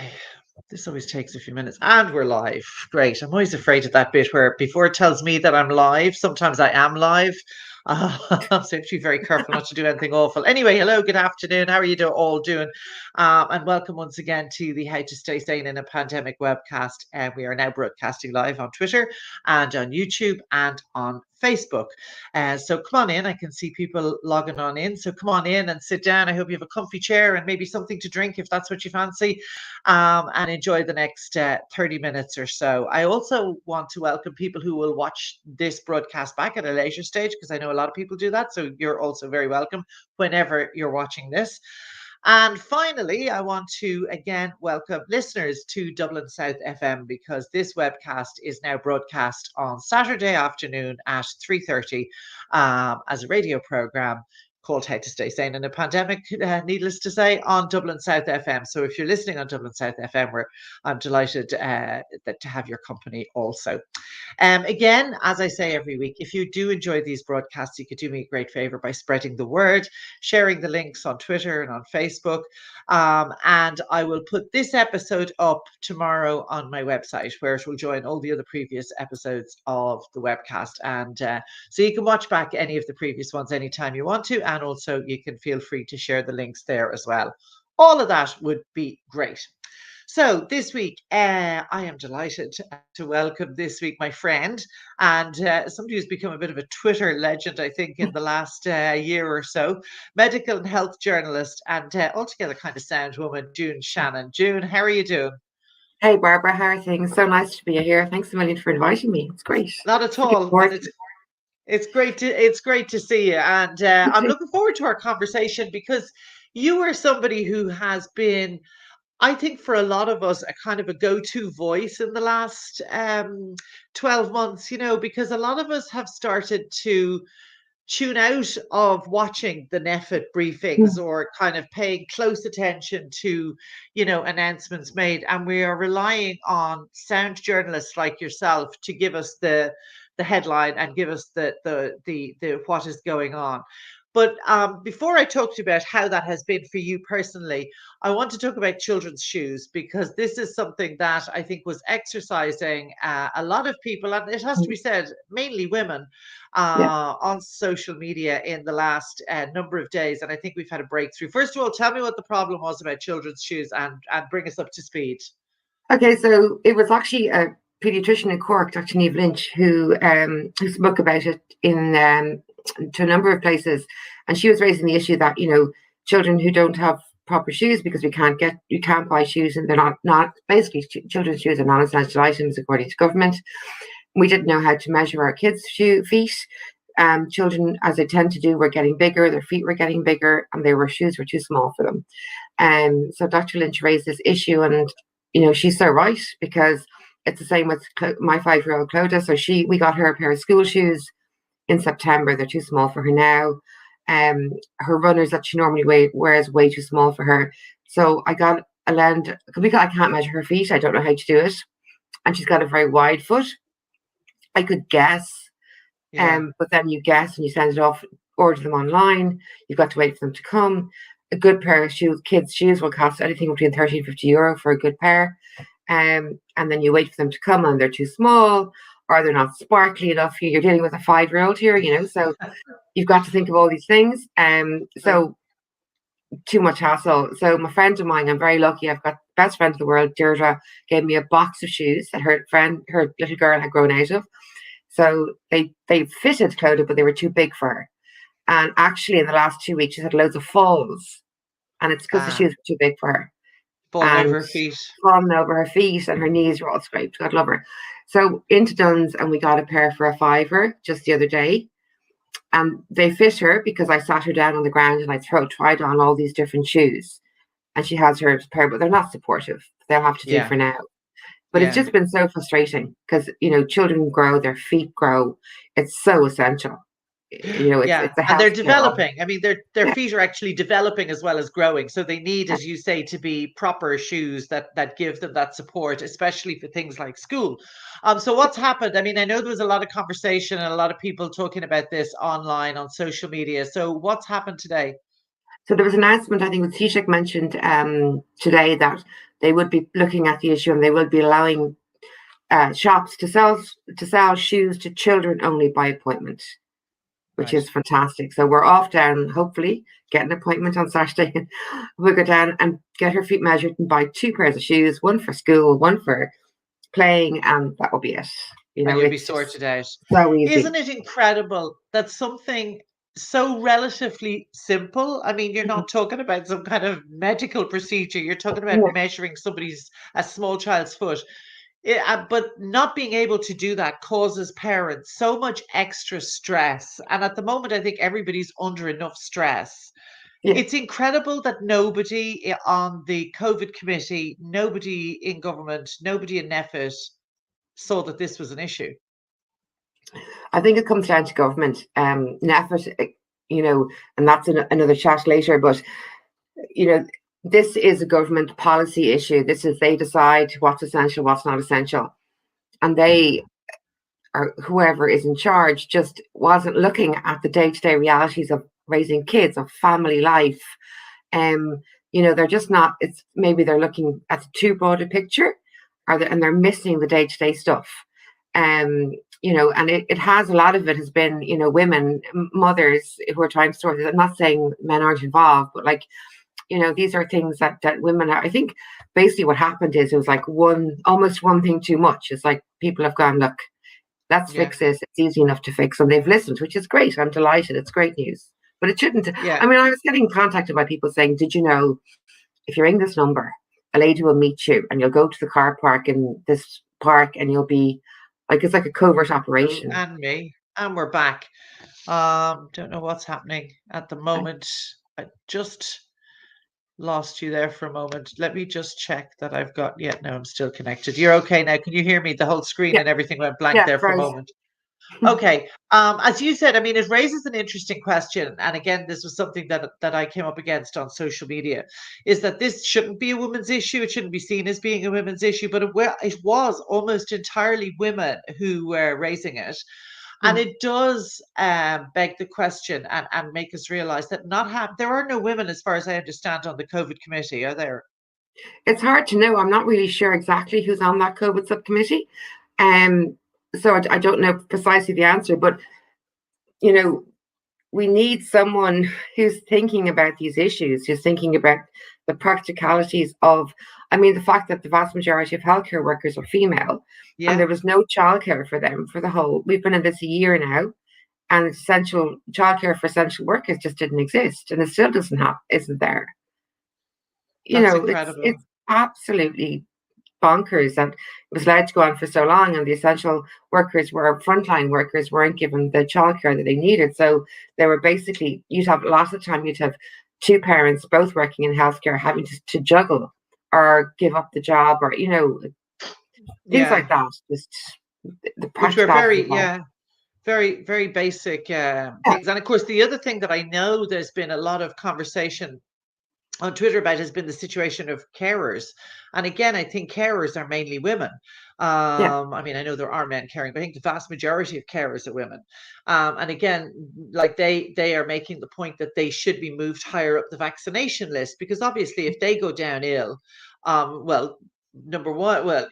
Okay. This always takes a few minutes. And we're live. Great. I'm always afraid of that bit where before it tells me that I'm live, sometimes I am live. So I have to be very careful not to do anything awful. Anyway, hello, good afternoon. How are you all doing? And welcome once again to the How to Stay Sane in a Pandemic webcast. We are now broadcasting live on Twitter and on YouTube and on Facebook. So come on in. I can see people logging on in. So come on in and sit down. I hope you have a comfy chair and maybe something to drink if that's what you fancy, and enjoy the next 30 minutes or so. I also want to welcome people who will watch this broadcast back at a later stage, because I know a lot of people do that. So you're also very welcome whenever you're watching this. And finally, I want to again welcome listeners to Dublin South FM, because this webcast is now broadcast on Saturday afternoon at 3:30 as a radio programme called How to Stay Sane in a Pandemic, needless to say, on Dublin South FM. So if you're listening on Dublin South FM, I'm delighted to have your company also. Again, as I say every week, if you do enjoy these broadcasts, you could do me a great favor by spreading the word, sharing the links on Twitter and on Facebook. And I will put this episode up tomorrow on my website, where it will join all the other previous episodes of the webcast. And so you can watch back any of the previous ones anytime you want to. And also you can feel free to share the links there as well. All of that would be great. So this week, I am delighted to welcome this week my friend and somebody who's become a bit of a Twitter legend, I think, in the last year or so, medical and health journalist and altogether kind of sound woman, Shannon. June, how are you doing? Hey, Barbara, how are things? So nice to be here. Thanks a million for inviting me. It's great. Not at all. And it's great to see you. And I'm looking forward to our conversation, because you are somebody who has been, I think, for a lot of us, a kind of a go-to voice in the last 12 months, because a lot of us have started to tune out of watching the NEFIT briefings or kind of paying close attention to, announcements made. And we are relying on sound journalists like yourself to give us the headline and give us the what is going on. But before I talk to you about how that has been for you personally, I want to talk about children's shoes, because this is something that I think was exercising a lot of people, and it has to be said, mainly women, on social media in the last number of days. And I think we've had a breakthrough. First of all, tell me what the problem was about children's shoes and bring us up to speed. Okay, so it was actually a pediatrician in Cork, Dr. Niamh Lynch, who spoke about it in to a number of places, and she was raising the issue that children who don't have proper shoes, because you can't buy shoes, and they're not basically children's shoes are non-essential items according to government. We didn't know how to measure our kids' feet. Children, as they tend to do, were getting bigger, their feet were getting bigger, and shoes were too small for them. So Dr. Lynch raised this issue, and she's so right, because it's the same with my 5-year-old Clodagh. So we got her a pair of school shoes in September. They're too small for her now. Her runners that she normally wears way too small for her. So I got a lend, because I can't measure her feet. I don't know how to do it. And she's got a very wide foot. I could guess, but then you guess and you send it off, order them online. You've got to wait for them to come. A good pair of shoes, kids' shoes, will cost anything between 30 and 50 euro for a good pair. And then you wait for them to come, and they're too small, or they're not sparkly enough. You're dealing with a 5-year-old here, so you've got to think of all these things. So too much hassle. So my friend of mine, I'm very lucky, I've got the best friend in the world, Deirdre, gave me a box of shoes that her little girl had grown out of. So they fitted Clodagh, but they were too big for her. And actually, in the last 2 weeks, she's had loads of falls, and it's because the shoes were too big for her. Falling over her feet, and her knees were all scraped. God love her. So into Dunn's, and we got a pair for a £5 just the other day. And they fit her, because I sat her down on the ground and I tried on all these different shoes. And she has her pair, but they're not supportive. They'll have to do for now. But it's just been so frustrating, because, children grow, their feet grow. It's so essential. It's and they're developing. I mean, their feet are actually developing as well as growing. So they need, as you say, to be proper shoes that give them that support, especially for things like school. So what's happened? I mean, I know there was a lot of conversation and a lot of people talking about this online on social media. So what's happened today? So there was an announcement, I think, with Taoiseach mentioned today that they would be looking at the issue and they will be allowing shops to sell shoes to children only by appointment, which Right. is fantastic. So we're off down, hopefully, get an appointment on Saturday. We'll go down and get her feet measured and buy 2 pairs of shoes, one for school, one for playing, and that will be it. You And know, you'll be it's just sorted out. so easy. Isn't it incredible that something so relatively simple? I mean, you're Mhm. not talking about some kind of medical procedure. You're talking about Yeah, measuring a small child's foot. But not being able to do that causes parents so much extra stress. And at the moment, I think everybody's under enough stress. yeah. It's incredible that nobody on the COVID committee, nobody in government, nobody in NEFIT saw that this was an issue. I think it comes down to government. NEFIT, you know, and that's another chat later. But you know, this is a government policy issue. This is they decide what's essential, what's not essential, and they or whoever is in charge just wasn't looking at the day-to-day realities of raising kids, of family life. Um, they're just not. It's maybe they're looking at the too broad a picture, and they're missing the day-to-day stuff. Um, and it has a lot of it has been, women, mothers who are trying to sort it. I'm not saying men aren't involved, but like, these are things that women are. I think basically what happened is it was like almost one thing too much. It's like people have gone, look, let's Yeah. fix this. It's easy enough to fix, and they've listened, which is great. I'm delighted. It's great news. But it shouldn't. Yeah. I mean, I was getting contacted by people saying, "Did you know if you ring this number, a lady will meet you, and you'll go to the car park in this park, and you'll be like it's like a covert You operation." and me. And we're back. Don't know what's happening at the moment. I just lost you there for a moment. Let me just check that I've got. Yeah, no, I'm still connected. You're okay now. Can you hear me? The whole screen Yeah, and everything went blank yeah, there for a Rose. moment. Okay. As you said, I mean, it raises an interesting question. And again, this was something that I came up against on social media, is that this shouldn't be a women's issue. It shouldn't be seen as being a women's issue, but it was almost entirely women who were raising it. And Mm. it does beg the question and make us realize that there are no women, as far as I understand, on the COVID committee, are there? It's hard to know. I'm not really sure exactly who's on that COVID subcommittee, um, so I don't know precisely the answer. But you know, we need someone who's thinking about these issues, who's thinking about the practicalities of, I mean, the fact that the vast majority of healthcare workers are female and Yeah, there was no childcare for them for the whole, we've been in this a year now, and essential childcare for essential workers just didn't exist and it still doesn't have, isn't there? that's It's incredible. absolutely bonkers that it was allowed to go on for so long, and the essential workers were frontline workers weren't given the childcare that they needed. So they were basically you'd have lots of time you'd have two parents both working in healthcare having to juggle or give up the job or things Yeah, like that. Just the which were practicalities of life. very, very basic Yeah, things. And of course, the other thing that I know there's been a lot of conversation on Twitter about has been the situation of carers. And again, I think carers are mainly women. yeah, I mean, I know there are men caring, but I think the vast majority of carers are women. And again, like they are making the point that they should be moved higher up the vaccination list because obviously, if they go down ill, well, number one, well,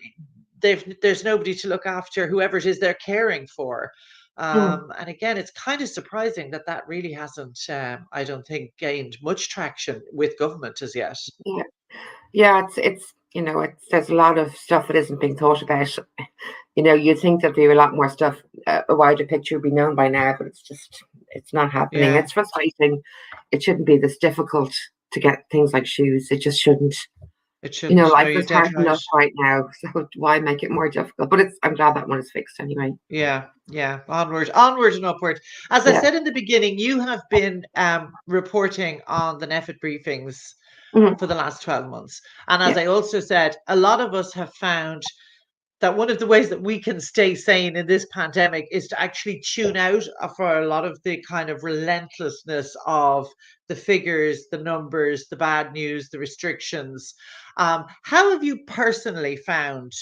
there's nobody to look after whoever it is they're caring for. mm, And again, it's kind of surprising that that really hasn't, I don't think, gained much traction with government as yet. yeah, yeah. It's there's a lot of stuff that isn't being thought about. You'd think there'd be a lot more stuff, a wider picture would be known by now, but it's not happening. Yeah, It's frustrating. It shouldn't be this difficult to get things like shoes. It just shouldn't. it shouldn't. No, Life you're is dead hard right. enough right now, so why make it more difficult? But I'm glad that one is fixed anyway. Yeah, yeah. Onward and upward. As I Yeah, said in the beginning, you have been reporting on the NEFIT briefings mhm, for the last 12 months. And as yeah, I also said, a lot of us have found that one of the ways that we can stay sane in this pandemic is to actually tune out for a lot of the kind of relentlessness of the figures, the numbers, the bad news, the restrictions. How have you personally found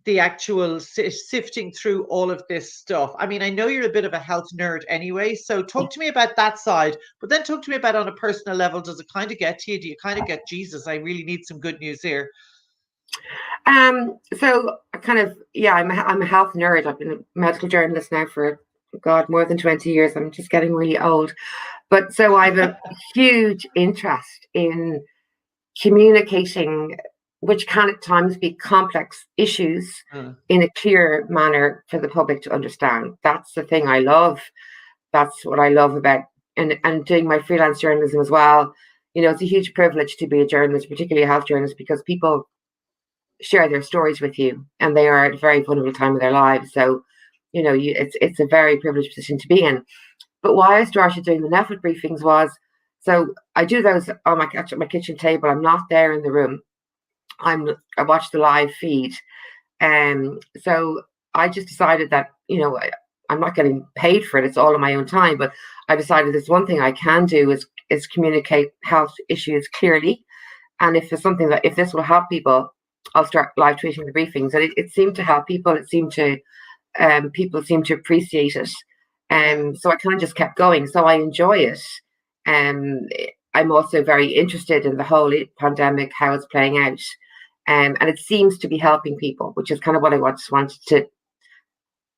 the actual sifting through all of this stuff? I mean, I know you're a bit of a health nerd anyway, so talk to me about that side, but then talk to me about on a personal level, does it kind of get to you? Do you kind of get, Jesus, I really need some good news here? So kind of, yeah, I'm a health nerd. I've been a medical journalist now for, God, more than 20 years. I'm just getting really old. But so I have a huge interest in communicating, which can at times be complex issues, in a clear manner for the public to understand. That's the thing I love. That's what I love about and doing my freelance journalism as well. You know, it's a huge privilege to be a journalist, particularly a health journalist, because people share their stories with you, and they are at a very vulnerable time of their lives. So, you know, it's a very privileged position to be in. But why I started doing the Netflix briefings was, so I do those on my kitchen table. I'm not there in the room. I watch the live feed, so I just decided that, you know, I'm not getting paid for it. It's all on my own time. But I decided there's one thing I can do is communicate health issues clearly, and if there's something that if this will help people, I'll start live tweeting the briefings. And it seemed to help people. It seemed to people seem to appreciate it. So I kind of just kept going. So I enjoy it. I'm also very interested in the whole pandemic, how it's playing out. And it seems to be helping people, which is kind of what I just wanted to.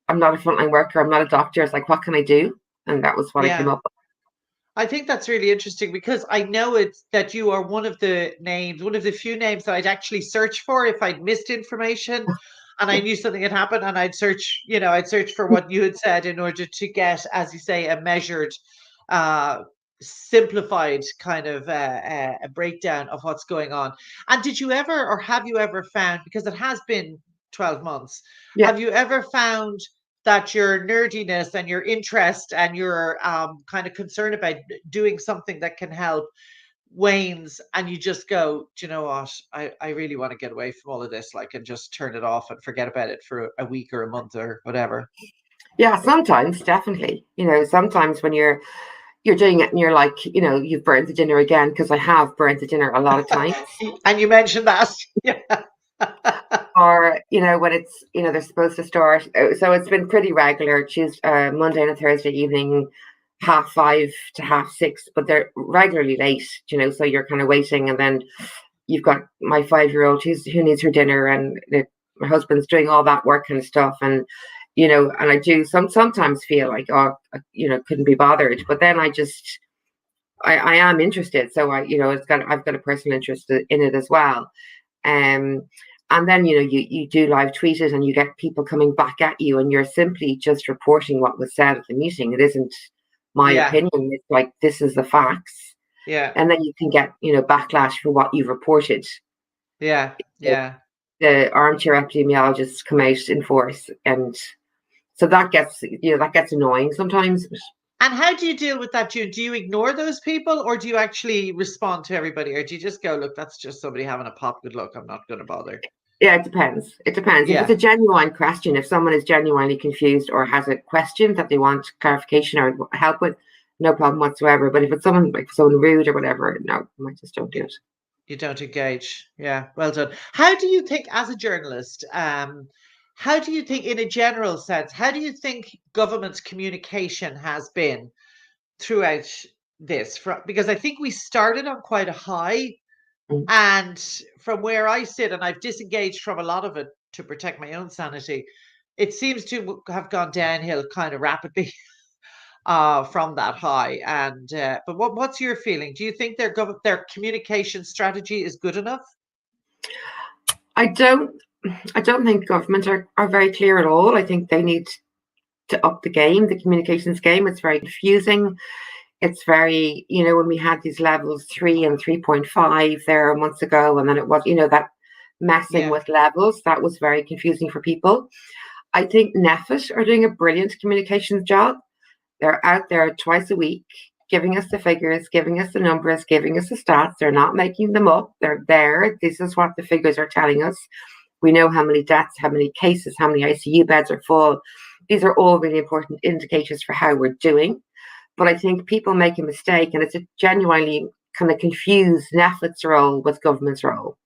I'm not a frontline worker. I'm not a doctor. It's like, what can I do? And that was what I came up with. I think that's really interesting because I know it's that you are one of the few names that I'd actually search for if I'd missed information and I knew something had happened, and I'd search for what you had said in order to get, as you say, a measured, simplified kind of a breakdown of what's going on. And did you ever, or have you ever found, because it has been 12 months, have you ever found that your nerdiness and your interest and your kind of concern about doing something that can help wanes, and you just go, do you know what? I really want to get away from all of this, like, and just turn it off and forget about it for a week or a month or whatever? Yeah, sometimes, definitely. You know, sometimes when you're doing it and you're like, you know, you've burnt the dinner again, because I have burnt the dinner a lot of times. And you mentioned that. Yeah. Or, you know, when it's, you know, they're supposed to start. So it's been pretty regular, Tuesday, Monday and a Thursday evening, 5:30 to 6:30, but they're regularly late, you know, so you're kind of waiting. And then you've got my 5-year-old who needs her dinner, and my husband's doing all that work and stuff. And, you know, and I do sometimes feel like, oh, you know, couldn't be bothered. But then I am interested. So you know, I've got a personal interest in it as well. And then, you know, you do live tweet it, and you get people coming back at you, and you're simply just reporting what was said at the meeting. It isn't my opinion. It's like, this is the facts. Yeah. And then you can get, you know, backlash for what you've reported. Yeah. Yeah. The armchair epidemiologists come out in force. And so that gets annoying sometimes. And how do you deal with that, June? Do you ignore those people, or do you actually respond to everybody, or do you just go, look, that's just somebody having a pop, good luck, I'm not going to bother? Yeah, it depends. It depends. If it's a genuine question, if someone is genuinely confused or has a question that they want clarification or help with, no problem whatsoever. But if it's someone rude or whatever, no, I just don't do it. You don't engage. Yeah, well done. How do you think, as a journalist, how do you think, in a general sense, how do you think government's communication has been throughout this? Because I think we started on quite a high, and from where I sit, and I've disengaged from a lot of it to protect my own sanity, it seems to have gone downhill kind of rapidly from that high. And but what's your feeling? Do you think their communication strategy is good enough? I don't think government are very clear at all. I think they need to up the game, the communications game. It's very confusing. It's very, you know, when we had these levels 3 and 3.5 there months ago, and then it was, you know, that messing with levels, that was very confusing for people. I think NEFIT are doing a brilliant communications job. They're out there twice a week, giving us the figures, giving us the numbers, giving us the stats. They're not making them up. They're there. This is what the figures are telling us. We know how many deaths, how many cases, how many ICU beds are full. These are all really important indicators for how we're doing. But I think people make a mistake, and it's a genuinely kind of confused NEFIT's role with government's role.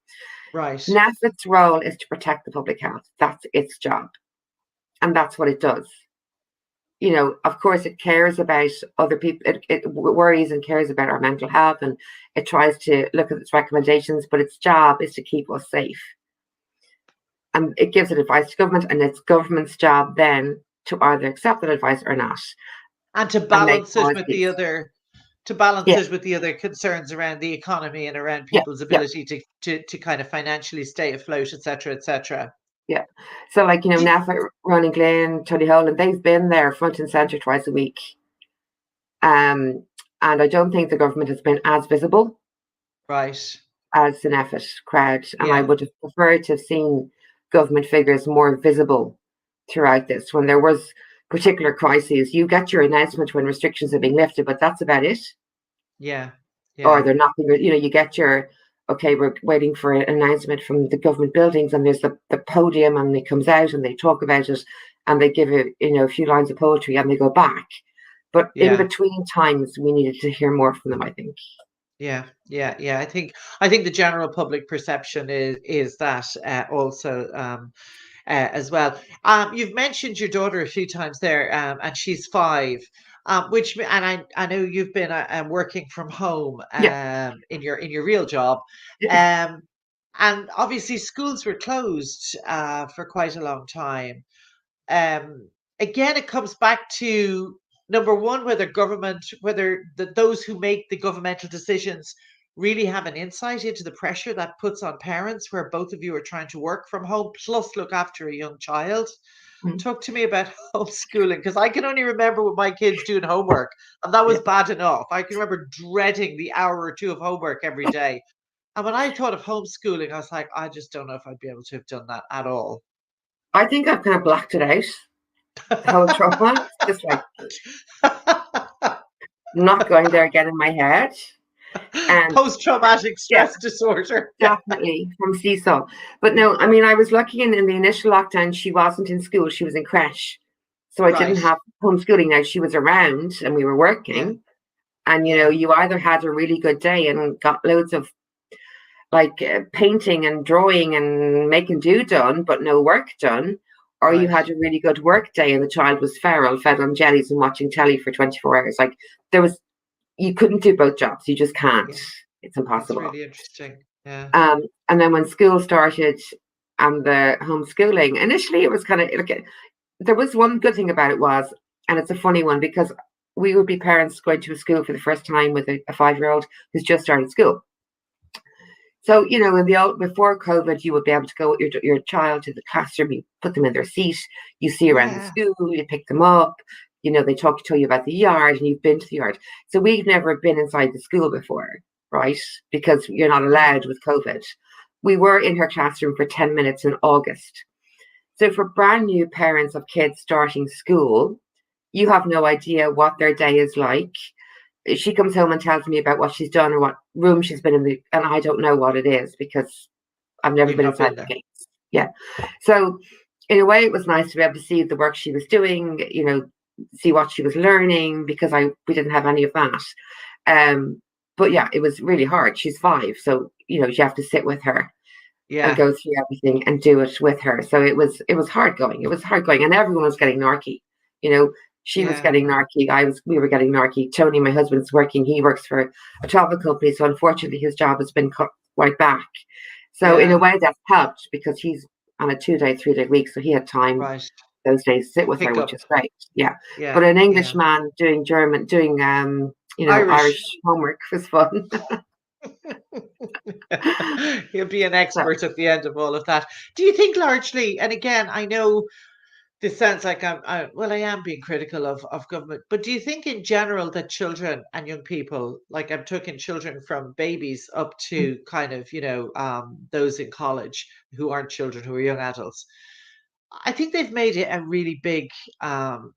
Right. NAFID's role is to protect the public health. That's its job. And that's what it does. Of course, it cares about other people. It worries and cares about our mental health, and it tries to look at its recommendations, but its job is to keep us safe. And it gives it advice to government, and it's government's job then to either accept that advice or not And to and make balance it with the policies. other to balance Yeah, it with the other concerns around the economy and around yeah, people's yeah, ability to kind of financially stay afloat, etc., etc. yeah. So, like, NAFA, Ronnie Glynn, Tony Holland, they've been there front and centre twice a week. And I don't think the government has been as visible Right. as the NAFIT crowd. And I Yeah. would have preferred to have seen government figures more visible throughout this. When there was particular crises, you get your announcement when restrictions are being lifted, but that's about it. Yeah. Or Yeah. they're not being, you get your, okay, we're waiting for an announcement from the government buildings, and there's the podium, and it comes out and they talk about it, and they give it, a few lines of poetry, and they go back. But in Yeah. between times, we needed to hear more from them, I think. Yeah, yeah, yeah. I think the general public perception is that also as well. You've mentioned your daughter a few times there, and she's 5. And I know you've been working from home Yeah. in your real job, Yeah. um, and obviously schools were closed for quite a long time. um, Again, it comes back to number one, whether those who make the governmental decisions really have an insight into the pressure that puts on parents, where both of you are trying to work from home plus look after a young child. Mm. Talk to me about homeschooling, because I can only remember with my kids doing homework, and that was Yeah. bad enough. I can remember dreading the hour or two of homework every day. And when I thought of homeschooling, I was like, I just don't know if I'd be able to have done that at all. I think I've kind of blocked it out. The whole trauma, just like not going there again in my head. And Post-traumatic yeah, stress disorder. Yeah. definitely from Cecil. But no, I mean, I was lucky in the initial lockdown, she wasn't in school, she was in creche. So I didn't Right. have homeschooling. Now she was around and we were Yeah. working. And, Yeah. you either had a really good day and got loads of like painting and drawing and making do done, but no work done, or you Right. had a really good work day and the child was feral, fed on jellies and watching telly for 24 hours. Like you couldn't do both jobs. You just can't. Yeah. It's That's impossible. really interesting. Yeah. And then when school started and the homeschooling, initially it was kind of like, there was one good thing about it was, and it's a funny one because we would be parents going to a school for the first time with a 5-year-old who's just started school. So, in the old before COVID, you would be able to go with your child to the classroom, you put them in their seat, you see around the Yeah. school, you pick them up, they tell you about the yard, and you've been to the yard. So we've never been inside the school before, right? Because you're not allowed with COVID. We were in her classroom for 10 minutes in August. So for brand new parents of kids starting school, you have no idea what their day is like. She comes home and tells me about what she's done or what room she's been in, and I don't know what it is because I've never You've been not inside been the there. gates. Yeah. So in a way, it was nice to be able to see the work she was doing, see what she was learning because we didn't have any of that. But yeah, it was really hard. She's 5, so you have to sit with her and Yeah. go through everything and do it with her. So it was hard going. It was hard going, and everyone was getting narky. You know, she was Yeah. getting narky. We were getting narky. Tony, my husband's working. He works for a travel company, so unfortunately, his job has been cut right back. So in a Yeah. way, that's helped because he's on a 2-day, 3-day week, so he had time Right. those days to sit To with her, pick which up. is great. Yeah, but Yeah. an Yeah. English man doing German, doing Irish Irish. homework was fun. He'll be an So, expert at the end of all of that. Do you think largely, and again, I know this sounds like well, I am being critical of government, but do you think in general that children and young people, like I'm talking children from babies up to kind of, those in college who aren't children, who are young adults, I think they've made it a really big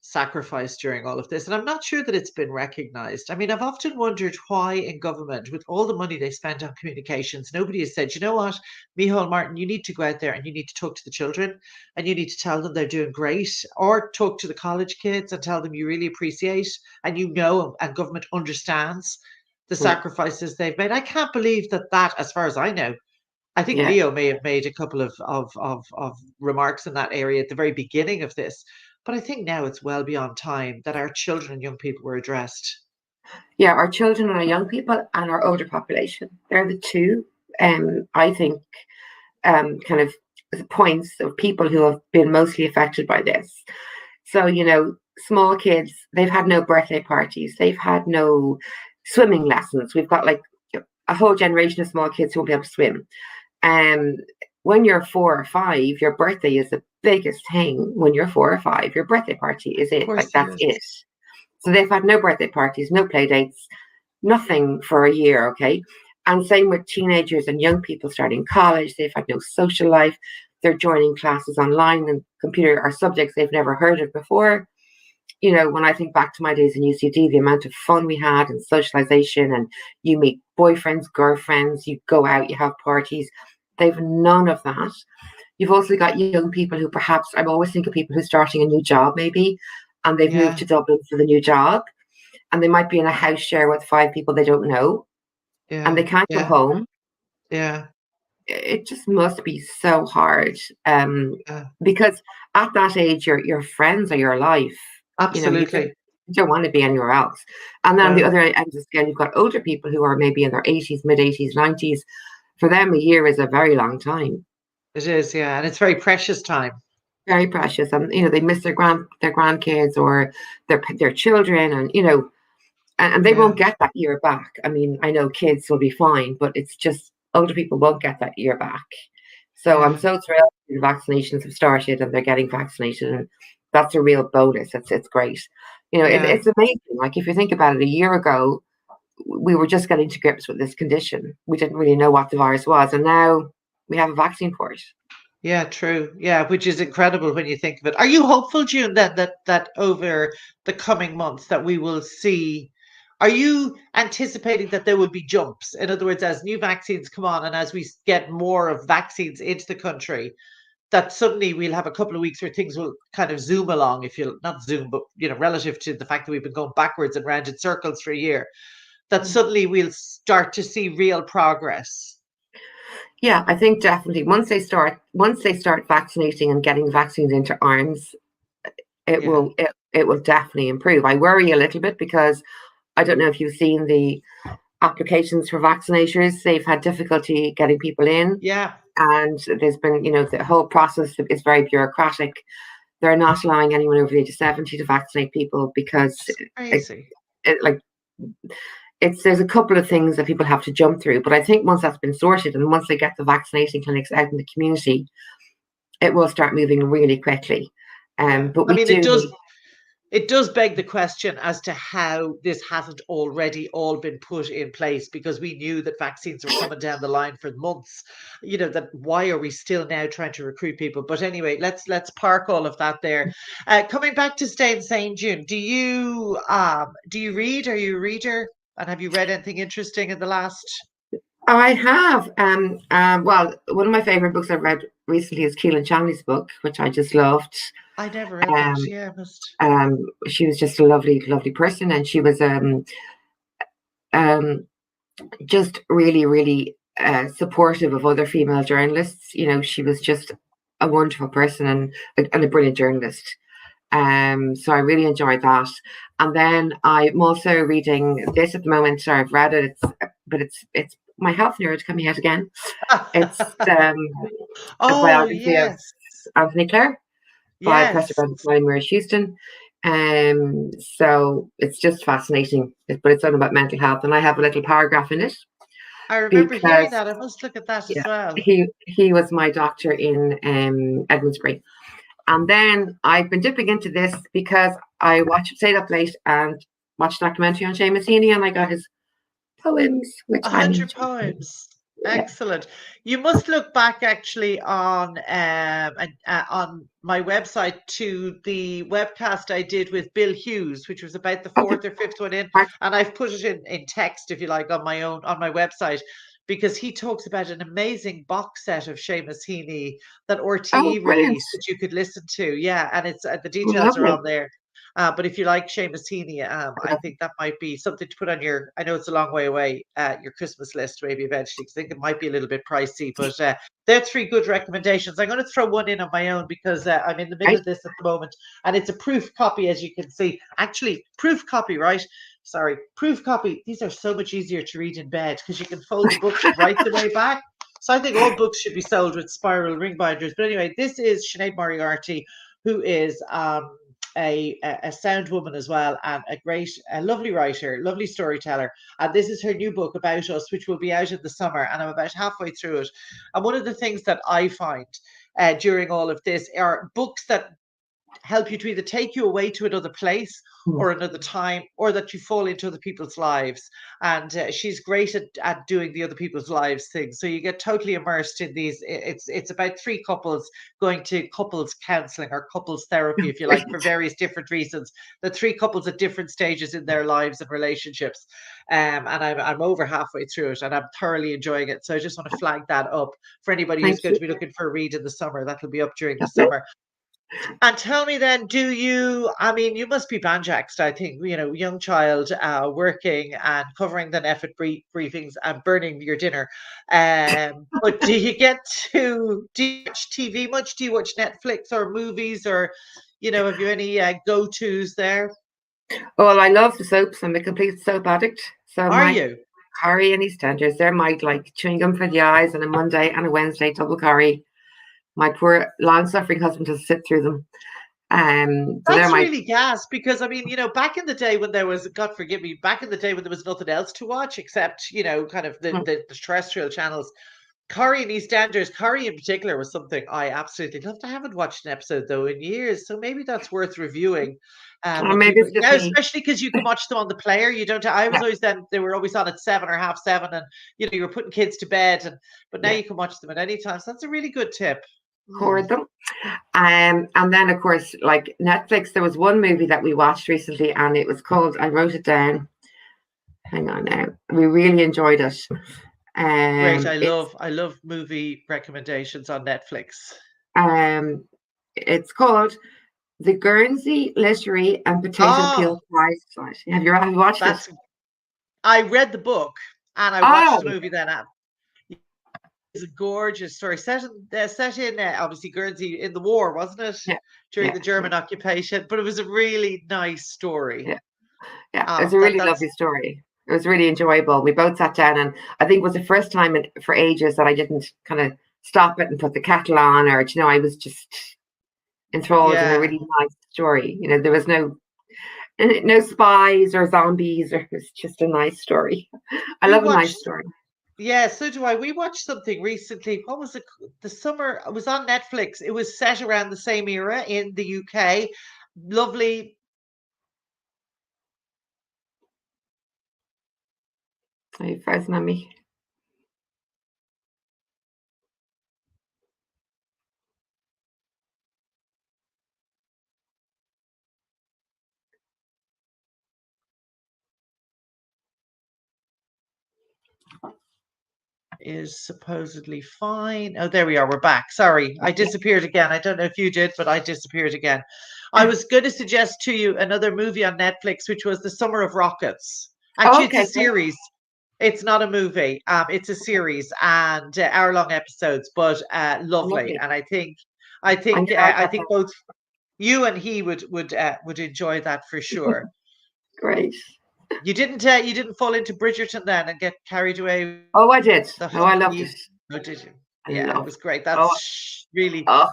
sacrifice during all of this. And I'm not sure that it's been recognized. I mean, I've often wondered why in government, with all the money they spend on communications, nobody has said, you know what, Micheál Martin, you need to go out there and you need to talk to the children and you need to tell them they're doing great, or talk to the college kids and tell them you really appreciate and and government understands the mm, sacrifices they've made. I can't believe that, as far as I know, I think Yeah. Leo may have made a couple of remarks in that area at the very beginning of this, but I think now it's well beyond time that our children and young people were addressed. Yeah, our children and our young people and our older population. They're the two, I think, kind of points of people who have been mostly affected by this. So, small kids, they've had no birthday parties, they've had no swimming lessons. We've got like a whole generation of small kids who won't be able to swim. Um, when you're 4 or 5, your birthday is the biggest thing. When you're 4 or 5, your birthday party is Of it. Like, course it that's it. is. So they've had no birthday parties, no play dates, nothing for a year, okay? And same with teenagers and young people starting college. They've had no social life. They're joining classes online and computer or subjects they've never heard of before. When I think back to my days in UCD, the amount of fun we had and socialization, and you meet boyfriends, girlfriends, you go out, you have parties. They've none of that. You've also got young people who perhaps, I always think of people who's starting a new job maybe, and they've moved Yeah, to Dublin for the new job, and they might be in a house share with 5 people they don't know, and they yeah, can't go yeah, home. yeah, It just must be so hard, yeah. because at that age, your friends are your life. Absolutely. You don't want to be anywhere else. And then on the No, other end of the scale, you've got older people who are maybe in their 80s, mid 80s, 90s. For them, a year is a very long time, it is. Yeah, and it's very precious time. very precious. And they miss their grandkids or their children, and they Yeah, won't get that year back. I mean, I know kids will be fine, but it's just older people won't get that year back. So I'm yeah, so thrilled the vaccinations have started and they're getting vaccinated, and that's a real bonus. It's great. yeah. It's amazing. Like, if you think about it, a year ago we were just getting to grips with this condition. We didn't really know what the virus was, and now we have a vaccine for it. Yeah, true. Yeah, which is incredible when you think of it. Are you hopeful, June, that over the coming months that we will see? Are you anticipating that there will be jumps? In other words, as new vaccines come on and as we get more of vaccines into the country, that suddenly we'll have a couple of weeks where things will kind of zoom along, if you not zoom, but relative to the fact that we've been going backwards and round in circles for a year, that suddenly we'll start to see real progress. Yeah, I think definitely once they start vaccinating and getting vaccines into arms, it Yeah. will it, it will definitely improve. I worry a little bit because I don't know if you've seen the applications for vaccinators. They've had difficulty getting people in, Yeah. and there's been, the whole process is very bureaucratic. They're not allowing anyone over the age of 70 to vaccinate people because It's it, crazy. like there's a couple of things that people have to jump through. But I think once that's been sorted and once they get the vaccination clinics out in the community, it will start moving really quickly. Yeah. But I we mean, do need. it does beg the question as to how this hasn't already all been put in place, because we knew that vaccines were coming down the line for months. That why are we still now trying to recruit people? But anyway, let's park all of that there. Coming back to staying sane, June, do you read? Are you a reader? And have you read anything interesting in the last? I have. Well, one of my favorite books I've read recently is Keelan Shanley's book, which I just loved. I never read that. Um, Yeah, I must. she was just a lovely, lovely person, and she was um, just really, really supportive of other female journalists. She was just a wonderful person and a brilliant journalist. So I really enjoyed that. And then I'm also reading this at the moment. So I've read it, but it's my health nerd coming out again. It's a Oh biography of yes, Anthony Clare by Professor yes. Brendan Murray Houston. So it's just fascinating, but it's all about mental health, and I have a little paragraph in it I remember hearing because that. I must look at that as yeah, well. he was my doctor in Edmondsbury. And then I've been dipping into this because I stayed up late and watched a documentary on Seamus Heaney, and I got his poems, which I'm 100 enjoying. poems. Yeah. Excellent. You must look back actually on my website to the webcast I did with Bill Hughes, which was about the Okay. fourth or fifth one in, and I've put it in text, if you like, on my website, because he talks about an amazing box set of Seamus Heaney that Oh, RTE brilliant. released that you could listen to. Yeah, and it's the details are Lovely. on there. But if you like Seamus Heaney, I think that might be something to put on your. I know it's a long way away, your Christmas list maybe eventually. 'Cause I think it might be a little bit pricey, but they're three good recommendations. I'm going to throw one in on my own because I'm in the middle Right? of this at the moment, and it's a proof copy, as you can see. Actually, proof copy, right? Sorry, proof copy. These are so much easier to read in bed because you can fold the books right the way back. So I think all books should be sold with spiral ring binders. But anyway, this is Sinead Moriarty, who is a sound woman as well, and a lovely writer, lovely storyteller. And this is her new book about us, which will be out in the summer. And I'm about halfway through it. And one of the things that I find during all of this are books that help you to either take you away to another place or another time, or that you fall into other people's lives. And she's great at doing the other people's lives thing. So you get totally immersed in these. It's about three couples going to couples counseling or couples therapy, if you like, for various different reasons. The three couples at different stages in their lives and relationships. And I'm over halfway through it, and I'm thoroughly enjoying it. So I just want to flag that up for anybody who's Thank going you. to be looking for a read in the summer. That'll be up during the Lovely. summer. And tell me then, I mean, you must be banjaxed, I think, young child working and covering the NFIT briefings and burning your dinner. But do you watch TV much? Do you watch Netflix or movies or, have you any go-tos there? Well, I love the soaps. I'm a complete soap addict. So Are my you? curry and EastEnders, they're my like chewing gum for the eyes on a Monday and a Wednesday, double curry. My poor long-suffering husband has to sit through them. So they're That's my really gas because I mean, back in the day when there was, God forgive me, back in the day when there was nothing else to watch except, kind of the terrestrial channels. Corrie and EastEnders, Corrie in particular was something I absolutely loved. I haven't watched an episode though in years, so maybe that's worth reviewing. When maybe people it's just now, me. especially because you can watch them on the player, you don't. I was Yeah, always then they were always on at 7 or half 7, and you were putting kids to bed, but now yeah, you can watch them at any time. So that's a really good tip. hoard them. And then of course, like Netflix, there was one movie that we watched recently, and it was called. I wrote it down. Hang on now. We really enjoyed it. Great. It's I love movie recommendations on Netflix. um, it's called The Guernsey Literary and Potato Oh, Peel Pie Society. Have you watched it? that's I read the book and I watched the Oh, movie then. It's a gorgeous story set in obviously Guernsey in the war, wasn't it? yeah, During yeah, the German occupation, but it was a really nice story. yeah, yeah. It was Oh, a that really that's lovely story. It was really enjoyable. We both sat down, and I think it was the first time for ages that I didn't kind of stop it and put the kettle on, or I was just enthralled in a yeah. really nice story. There was no spies or zombies, or it was just a nice story. I We love a nice watched story. Yeah, so do I. We watched something recently. What was it? The summer, it was on Netflix. It was set around the same era in the UK. Lovely. Are you frozen on me? Is supposedly fine. Oh, there we are. We're back. Sorry, I Yeah. disappeared again. I don't know if you did, but I disappeared again. I was going to suggest to you another movie on Netflix, which was The Summer of Rockets. Oh, Actually, it's a okay, great. series. It's not a movie. It's a series and hour-long episodes, but lovely. Lovely. And I'm gonna write I that think down. both you and he would enjoy that for sure. Great. You didn't fall into Bridgerton then and get carried away Oh, I did. the Oh, I loved it. honeybees. Oh, did you? I Yeah, it love. was great. Oh, That's really oh,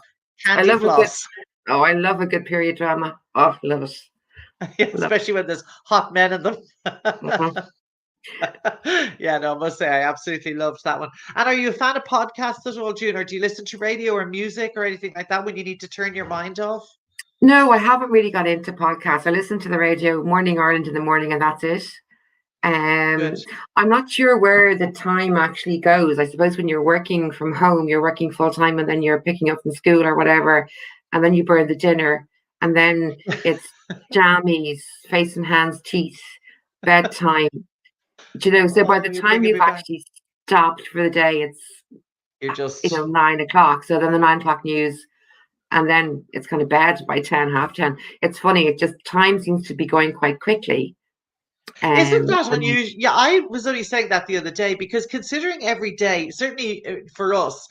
I candy love a good. floss, Oh, I love a good period drama. Oh, love it. Love especially when there's hot men in them. it. Mhm. Yeah, no, I must say I absolutely loved that one. And are you a fan of podcasts at all, June, or do you listen to radio or music or anything like that when you need to turn your mind off? No, I haven't really got into podcasts. I listen to the radio, Morning Ireland in the morning, and that's it. Good. I'm not sure where the time actually goes. I suppose when you're working from home, you're working full time, and then you're picking up from school or whatever, and then you burn the dinner, and then it's jammies, face and hands, teeth, bedtime. So by the Oh, you're time bringing you've me back. actually stopped for the day, it's You're just 9 o'clock. So then the 9 o'clock news, and then it's kind of bed by 10, half 10. It's funny. It just time seems to be going quite quickly. Isn't that And unusual? Yeah, I was only saying that the other day because considering every day, certainly for us,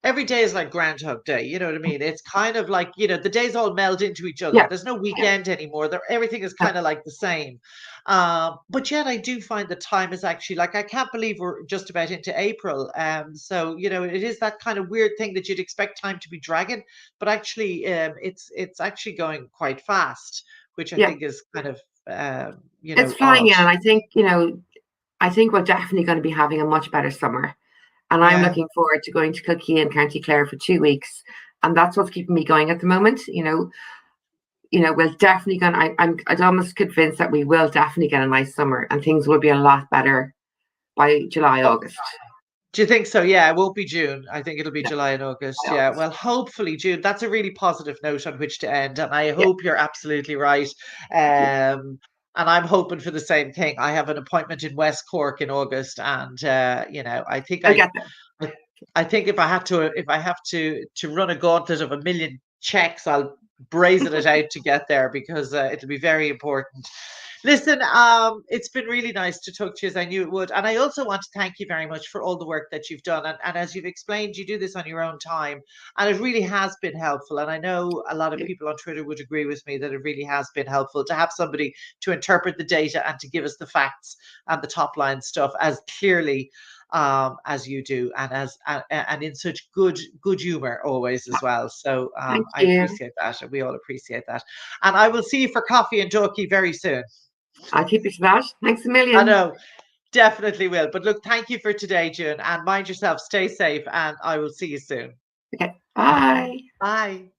every day is like Groundhog Day. You know what I mean? It's kind of like, the days all meld into each other. yeah, There's no yeah, weekend anymore. Everything is yeah, kind of like the same. But yet I do find the time is actually like, I can't believe we're just about into April. So, it is that kind of weird thing that you'd expect time to be dragging, but actually, it's actually going quite fast, which I yeah. think is kind of, It's flying odd. in, and I think we're definitely going to be having a much better summer. And I'm Yeah. looking forward to going to Kilkee and County Clare for 2 weeks, and that's what's keeping me going at the moment. We're definitely going. I'm almost convinced that we will definitely get a nice summer, and things will be a lot better by July, Oh, August. do you think so? Yeah, it won't be June. I think it'll be No, July and August. July, Yeah. August. Well, hopefully June. That's a really positive note on which to end. And I Yeah, hope you're absolutely right. thank you. And I'm hoping for the same thing. I have an appointment in West Cork in August, and I think I'll get there. I, I think if I have to run a gauntlet of a million checks, I'll brazen it out to get there because it'll be very important. Listen, it's been really nice to talk to you as I knew it would. And I also want to thank you very much for all the work that you've done. And as you've explained, you do this on your own time. And it really has been helpful. And I know a lot of people on Twitter would agree with me that it really has been helpful to have somebody to interpret the data and to give us the facts and the top line stuff as clearly as you do, and and in such good humor always as well. So Thank I you. appreciate that, and we all appreciate that. And I will see you for coffee and Dorky very soon. I'll keep you to that. Thanks a I million. know, definitely will. But look, thank you for today, June, and mind yourself, stay safe, and I will see you soon. Okay, bye. Bye.